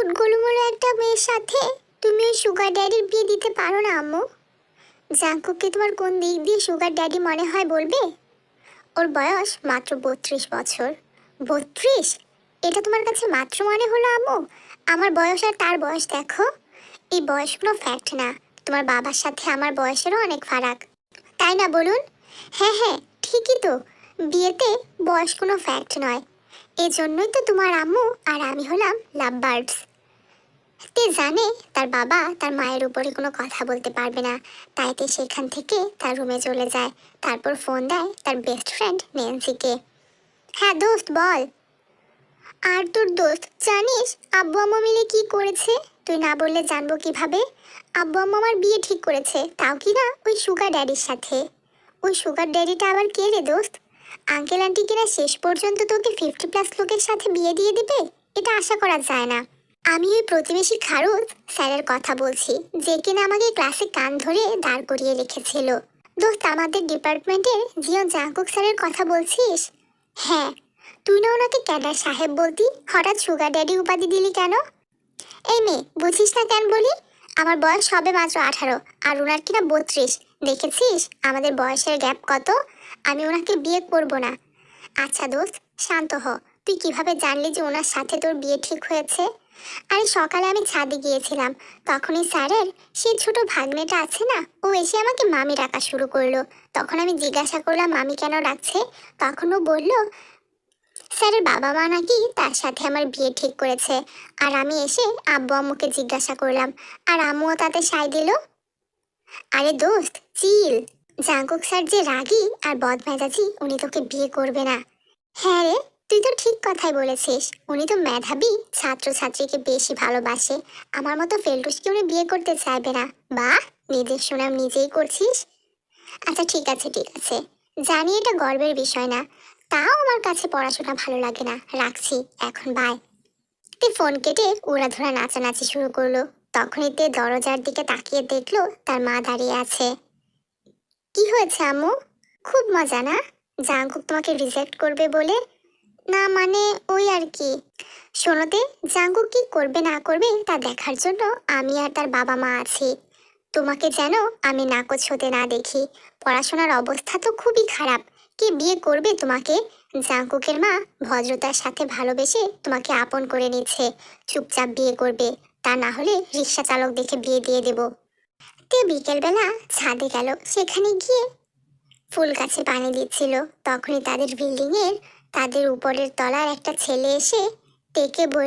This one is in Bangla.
কিউট গোলুমোলু একটা মেয়ের সাথে তুমি ওই সুগার ড্যাডির বিয়ে দিতে পারো না আম্মু? জাঙ্কুককে তোমার কোন দিক দিয়ে সুগার ড্যাডি মনে হয় বলবে? ওর বয়স মাত্র 32 বছর। 32? এটা তোমার কাছে মাত্র মনে হলো আম্মু? আমার বয়স আর তার বয়স দেখো। এই বয়স কোনো ফ্যাক্ট না। তোমার বাবার সাথে আমার বয়সেরও অনেক ফারাক, তাই না বলুন? হ্যাঁ হ্যাঁ, ঠিকই তো। বিয়েতে বয়স কোনো ফ্যাক্ট নয়। এজন্যই তো তোমার আম্মু আর আমি হলাম লাভ বার্ডস। তে জানে তার বাবা তার মায়ের উপরে কোনো কথা বলতে পারবে না, তাই তে সেখান থেকে তার রুমে চলে যায়। তারপর ফোন দেয় তার বেস্ট ফ্রেন্ড নেন্সিকে। হ্যাঁ দোস্ত বল। আর তোর দোস্ত জানিস আব্বু আম্মু মিলে কি করেছে? তুই না বললে জানবো কিভাবে? আব্বু আম্মু আমার বিয়ে ঠিক করেছে, তাও কি না ওই সুগার ড্যাডির সাথে। ওই সুগার ড্যাডিটা আবার কে রে দোস্ত? আঙ্কেল আন্টি কিনা শেষ পর্যন্ত তোকে 50+ লোকের সাথে বিয়ে দিয়ে দিবে? এটা আশা করা যায় না। আমি ওই প্রতিবেশী খারুজ স্যারের কথা বলছি, যে কিনা আমাকে ক্লাসে কান ধরে দাঁড় করিয়ে রেখেছিল। দোস্ত আমাদের ডিপার্টমেন্টের জিয়ন জাঙ্কুক স্যারের কথা বলছিস? হ্যাঁ। তুই না ওনাকে ক্যাডার সাহেব বলতি, হঠাৎ সুগার ড্যাডি উপাধি দিলি কেন? এই মেয়ে বুঝিস না কেন বলি? আমার বয়স হবে মাত্র 18 আর ওনার কিনা 32। দেখেছিস আমাদের বয়সের গ্যাপ কত? আমি ওনাকে বিয়ে করব না। আচ্ছা দোস্ত শান্ত হ। তুই কিভাবে জানলি যে ওনার সাথে তোর বিয়ে ঠিক হয়েছে? আরে সকালে আমি ছাদে গিয়েছিলাম, তখনই স্যারের সেই ছোট ভাগ্নেটা আছে না, ও এসে আমাকে মামি ডাকা শুরু করলো। তখন আমি জিজ্ঞাসা করলাম মামি কেন ডাকছে? তখন ও বলল স্যারের বাবা মা নাকি তার সাথে আমার বিয়ে ঠিক করেছে। আর আমি এসে আব্বু আম্মুকে জিজ্ঞাসা করলাম, আর আম্মুও তাতে সায় দিল। আরে দোস্ত চিল। জাঙ্কুক স্যার যে রাগী আর বদমেজাজি, উনি তোকে বিয়ে করবে না। হ্যাঁ রে, তুই তো ঠিক কথাই বলেছিস। উনি তো মেধাবী ছাত্রছাত্রীকে বেশি ভালোবাসে। আমার মতো ফেলটুসকে উনি বিয়ে করতে চাইবে না। বাহ, নিজের সুনাম নিজেই করছিস। আচ্ছা ঠিক আছে ঠিক আছে, জানি এটা গর্বের বিষয় না, তাও আমার কাছে পড়াশোনা ভালো লাগে না। রাখছি এখন, বাই। তে ফোন কেটে উড়াধুরা নাচানাচি শুরু করলো। তখনই তে দরজার দিকে তাকিয়ে দেখলো তার মা দাঁড়িয়ে আছে। কি হয়েছে আম্মু? খুব মজা না? জাঙ্কুক তোমাকে রিজেক্ট করবে বলে? না মানে ওই আর কি। শোনোতে, জাঙ্কুক কি করবে না করবে তা দেখার জন্য আমি আর তার বাবা মা আছি। তোমাকে যেন আমি নাকচ হতে না দেখি। পড়াশোনার অবস্থা তো খুবই খারাপ। কে বিয়ে করবে তোমাকে? জাঙ্কুকের মা ভদ্রতার সাথে ভালোবেসে তোমাকে আপন করে নিচ্ছে। চুপচাপ বিয়ে করবে, তা না হলে রিক্সা চালক দেখে বিয়ে দিয়ে দেব। তে বিকেলবেলা ছাদে গেল। সেখানে গিয়ে ফুল গাছে পানি দিচ্ছিল। তখনই তাদের বিল্ডিং এর তাদের উপরের তলার একটা ছেলে এসে তেকে